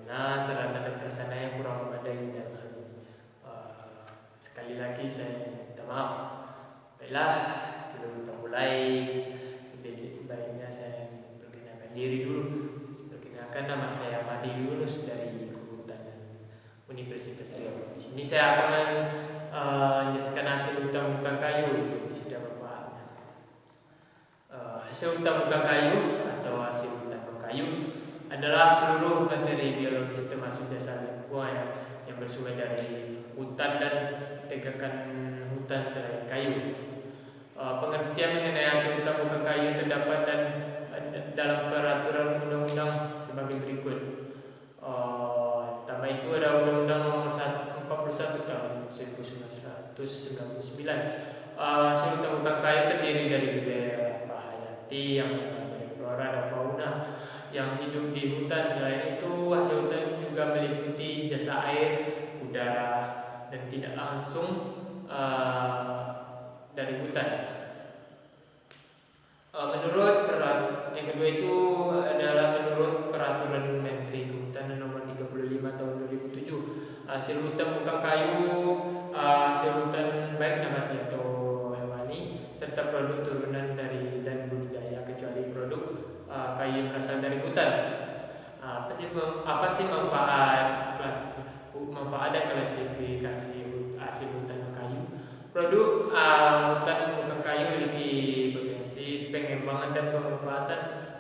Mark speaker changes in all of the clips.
Speaker 1: mana sarana dan prasarana yang kurang memadai dalam hal ini. Sekali lagi saya minta maaf. Baiklah, sebelum kita mulai, lebih baiknya saya perkenalkan diri dulu. Perkenalkan, nama saya Madi Yunus dari Kehutanan Universitas Riau. Di sini saya akan menjelaskan hasil hutan buka kayu jenis dan manfaatnya. Hasil hutan buka kayu atau hasil hutan kayu adalah seluruh materi biologis termasuk jasa lingkungan yang bersumber dari hutan dan tegakan hutan selain kayu. Pengertian mengenai hasil hutan buka kayu terdapat dalam peraturan undang-undang sebagai berikut. Pertama itu ada Undang-Undang Nomor 41 Tahun 1999. Hasil hutan buka kayu terdiri dari beberapa hayati yang berasal dari flora dan fauna yang hidup di hutan. Selain itu, hasil hutan juga meliputi jasa air, udara, dan tidak langsung dari hutan. Yang kedua itu adalah menurut Peraturan Menteri Kehutanan Nomor 35 Tahun 2007, hasil hutan bukan kayu, hasil hutan baik nabati atau hewani, serta produk turunan dari dan budidaya kecuali produk kayu yang berasal dari hutan. Apa sih manfaat dan klasifikasi hasil hutan kayu? Produk hutan bukan kayu memiliki potensi pengembangan dan pemanfaatan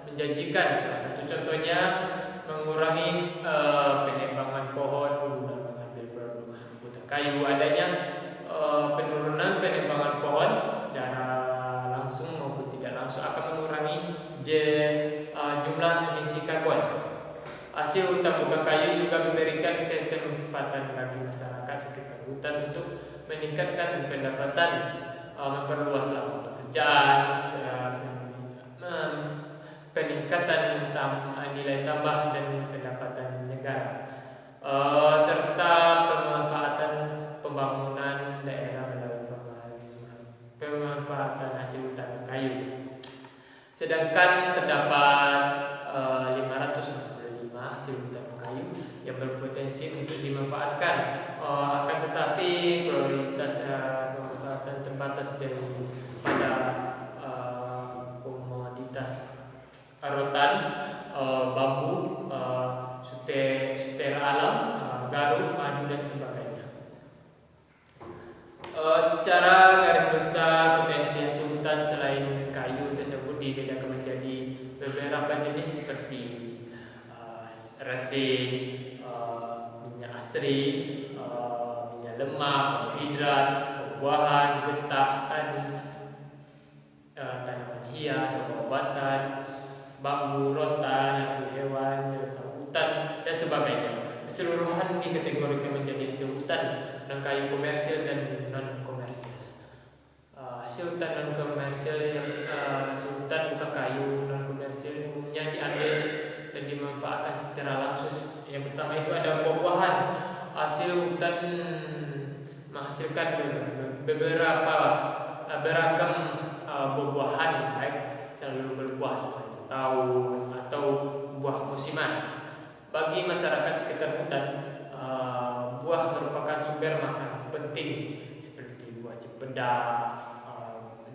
Speaker 1: menjanjikan. Salah satu contohnya mengurangi penebangan pohon guna mengambil value hutan kayu. Adanya penurunan penebangan pohon secara langsung maupun tidak langsung akan mengurangi jumlah emisi karbon. Hasil hutan bukan kayu juga memberikan kesempatan bagi masyarakat sekitar hutan untuk meningkatkan pendapatan, memperluas lapangan pekerjaan, peningkatan nilai tambah dan pendapatan negara, serta pemanfaatan pembangunan daerah melalui pemanfaatan hasil hutan kayu. Sedangkan terdapat 565 hasil hutan kayu yang berpotensi untuk dimanfaatkan, akan tetapi prioritas pemanfaatan terbatas daripada komoditas rotan, bambu, sutera alam, garum, madu dan sebagainya. Secara garis besar potensi hasil hutan selain kayu tersebut dibedakan menjadi beberapa jenis seperti resin, minyak astri, minyak lemak, karbohidrat, buah-buahan, getah, tani, tanaman hias, obat-obatan, bambu, rotan, hasil hewan, jasa hutan, dan sebagainya. Keseluruhan dikategorikan menjadi hasil hutan dan kayu komersil dan non komersil. Hasil hutan non komersil hasil hutan bukan kayu non komersil umumnya diambil dan dimanfaatkan secara langsung. Yang pertama itu ada buah-buahan. Hasil hutan menghasilkan beragam buah-buahan, baik selalu berbuah sepanjang tahun atau buah musiman. Bagi masyarakat sekitar hutan, buah merupakan sumber makanan penting seperti buah cempedak,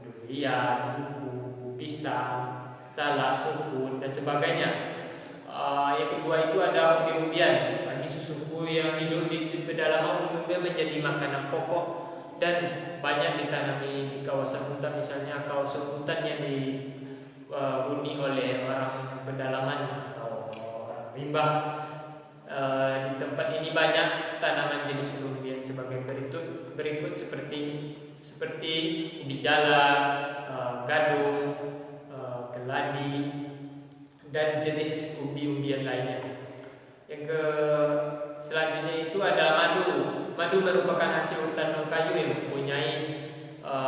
Speaker 1: durian, buku, pisang, salak, sukun, dan sebagainya. Yang kedua itu ada umbi-umbian. Bagi suku yang hidup di pedalaman, umbi-umbian menjadi makanan pokok dan banyak ditanami di kawasan hutan. Misalnya kawasan hutan yang dihuni oleh orang pedalaman atau orang rimba. Di tempat ini banyak tanaman jenis umbi-umbian sebagai berikut seperti ubi jalar, gadung, keladi, dan jenis umbi-umbian lainnya. Selanjutnya itu ada madu. Madu merupakan hasil hutan non kayu yang mempunyai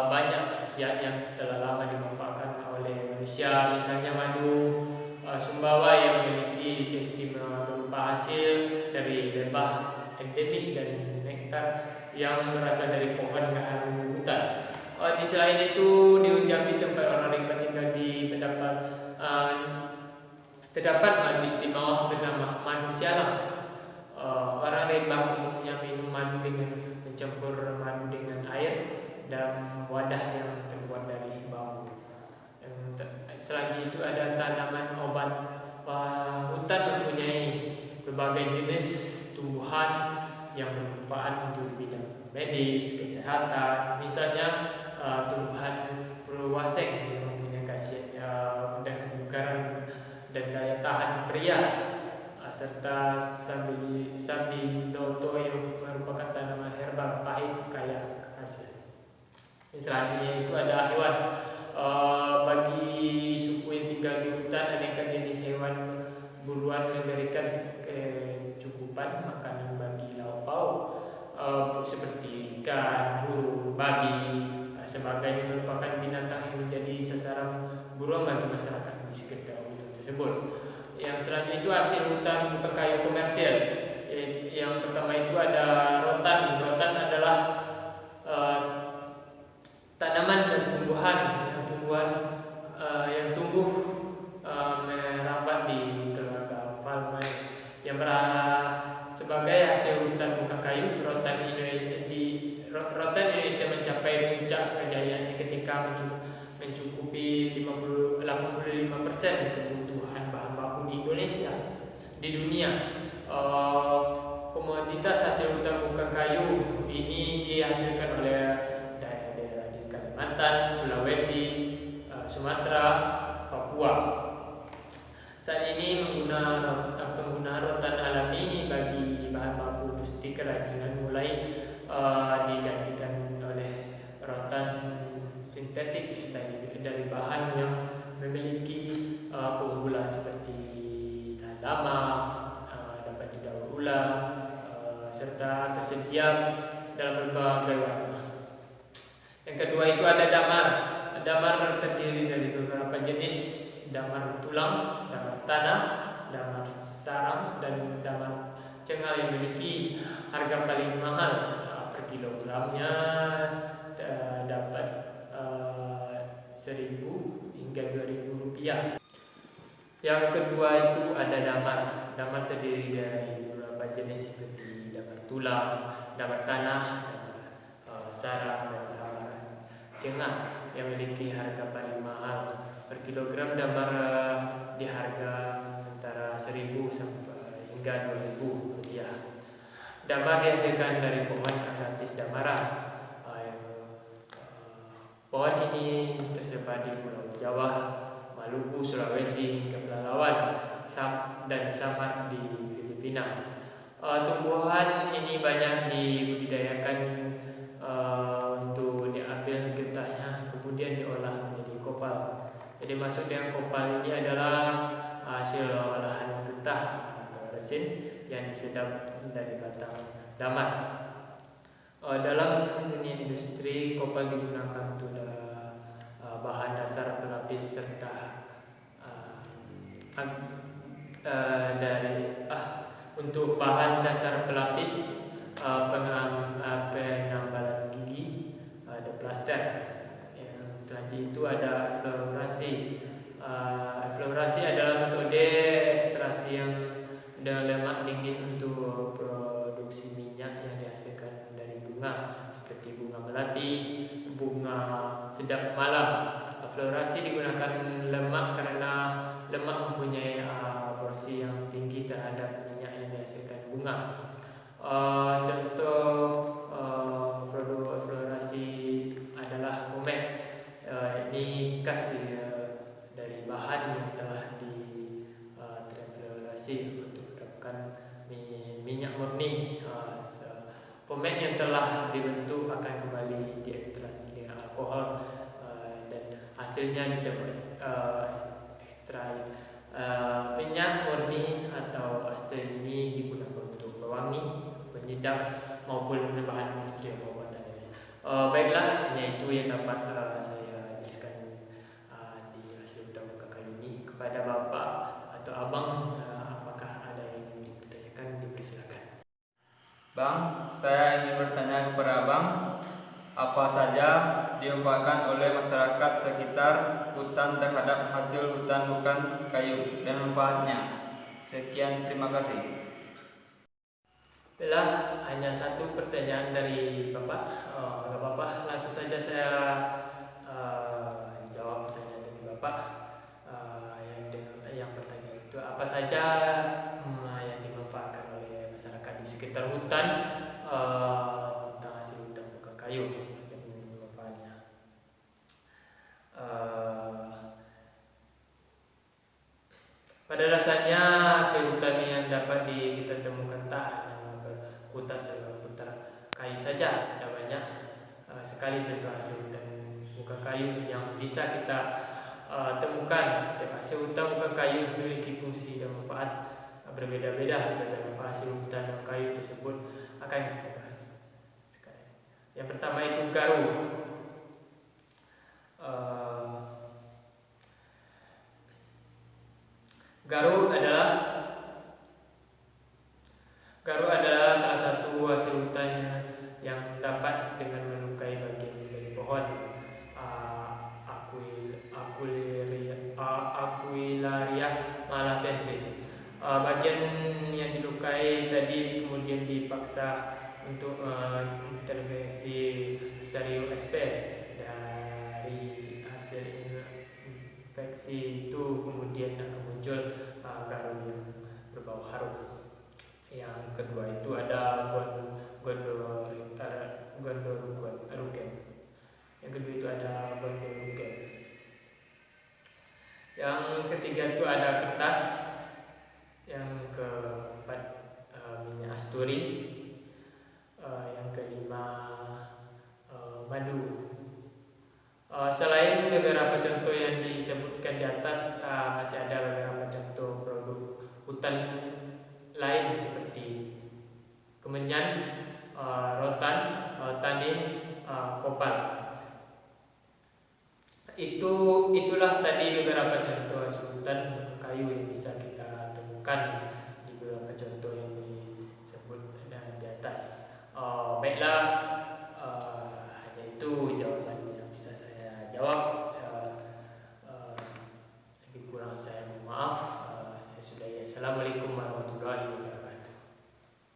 Speaker 1: banyak khasiat yang telah lama dimanfaatkan oleh manusia. Misalnya madu Sumbawa yang memiliki keistimewaan berupa hasil dari lebah endemik dan nektar yang berasal dari pohon gaharu hutan. Di selain itu, di Jambi tempat orang rimba tinggal terdapat madu istimewa bernama madu sialang. Mbah umumnya minum madu dengan mencampur madu dengan air dalam wadah yang terbuat dari bambu. Selanjutnya itu ada tanaman obat. Hutan mempunyai berbagai jenis tumbuhan yang bermanfaat untuk bidang medis, kesehatan. Misalnya tumbuhan purwaseng yang mempunyai khasiat dan kebugaran dan daya tahan pria, serta sambiloto yang merupakan tanaman herbal pahit kaya khasiat. Selanjutnya itu ada hewan. Bagi suku yang tinggal di hutan, aneka jenis hewan buruan memberikan kecukupan makanan bagi lauk pauk, seperti ikan, burung, babi, sebagainya merupakan binatang yang menjadi sasaran buruan bagi masyarakat di sekitar hutan tersebut. Yang selanjutnya itu hasil hutan bukan kayu komersial. Yang pertama itu ada rotan. Rotan adalah tanaman dan tumbuhan yang tumbuh merambat di keluarga palma yang sebagai hasil hutan bukan kayu. Rotan Indonesia mencapai puncak kejayaannya ketika mencukupi 85% kebutuhan bahan baku di Indonesia. Di dunia, komoditas hasil hutan bukan kayu ini dihasilkan oleh daerah-daerah di Kalimantan, Sulawesi, Sumatera, Papua. Saat ini penggunaan rotan alami bagi bahan baku industri kerajinan mulai digantikan oleh rotan sintetik dari bahan yang memiliki keunggulan seperti tahan lama, dapat didaur ulang, serta tersedia dalam berbagai warna. Yang kedua itu ada damar. Damar terdiri dari beberapa jenis damar tulang, damar tanah, damar sarang, dan damar cengal yang memiliki harga paling mahal per kilogramnya dapat 1.000 hingga 2.000 rupiah. Yang kedua itu ada damar. Damar terdiri dari beberapa jenis seperti damar tulang, damar tanah, damar sarang, dan damar cengal yang memiliki harga paling mahal per kilogram. Damar di harga antara 1.000 sampai hingga 2.000 rupiah. Damar dihasilkan dari pohon Agathis damara. Pohon ini tersebar di Pulau Jawa, Maluku, Sulawesi, hingga Pelalawan, dan Samar di Filipina. Tumbuhan ini banyak dibudidayakan untuk diambil getahnya, kemudian diolah menjadi kopal. Jadi maksud dengan kopal ini adalah hasil olahan getah atau resin yang disedap dari batang damar. Dalam dunia industri, kopal digunakan untuk bahan dasar pelapis serta untuk bahan dasar pelapis penambalan gigi, ada plaster. Yang selanjutnya itu ada eflorasi. Eflorasi adalah metode ekstraksi yang dengan lemak dingin untuk produksi minyak yang dihasilkan dari bunga seperti bunga melati, bunga sedap malam. Eflorasi digunakan lemak karena lemak mempunyai porsi yang tinggi terhadap minyak yang dihasilkan bunga. Contoh produk eflorasi adalah pomade. Ini khas dari bahan yang telah tereflorasi untuk mendapatkan minyak murni. Pomade yang telah dibentuk akan kembali diekstrasi dengan alkohol dan hasilnya disebut ekstrak. Minyak murni atau ekstrak ini digunakan untuk pewangi, penyedap, maupun bahan industri pengobatan lainnya. Baiklah, hanya itu yang dapat saya jelaskan di hasil hutan bukan kayu ini. Kepada Bapak atau Abang, apakah ada yang ingin ditanyakan? Dipersilakan.
Speaker 2: Bang, saya ingin bertanya kepada Abang, apa saja dimanfaatkan oleh masyarakat sekitar hutan terhadap hasil hutan bukan kayu dan manfaatnya? Sekian, terima kasih.
Speaker 1: adalah hanya satu pertanyaan dari Bapak. Nggak apa-apa, langsung saja saya jawab pertanyaan dari Bapak. Yang pertanyaan itu apa saja yang dimanfaatkan oleh masyarakat di sekitar hutan tentang hasil hutan bukan kayu dan manfaatnya. Pada dasarnya hasil hutan yang dapat kita temukan tak hanya hutan seputar kayu saja, ada banyak sekali contoh hasil hutan bukan kayu yang bisa kita temukan. Setiap hasil hutan bukan kayu memiliki fungsi dan manfaat berbeda-beda. Beberapa hasil hutan dan kayu tersebut akan kita bahas sekarang. Yang pertama itu garu. Garu adalah salah satu hasil hutan yang dapat dengan melukai bagian dari pohon Aquilaria malasensis. Bagian yang dilukai tadi kemudian dipaksa untuk intervensi serium SP. Dari hasil infeksi itu kemudian akan muncul garu yang berbau harum. Yang kedua itu ada gondorugen. Yang kedua itu ada gondorugen. Yang ketiga itu ada kertas. Yang keempat minyak asturi. Yang kelima madu. Selain beberapa contoh yang disebutkan di atas, masih ada beberapa contoh produk hutan lain seperti kemenyan, rotan, tanin, kopal. Itulah tadi beberapa contoh hasil hutan kayu yang bisa kita temukan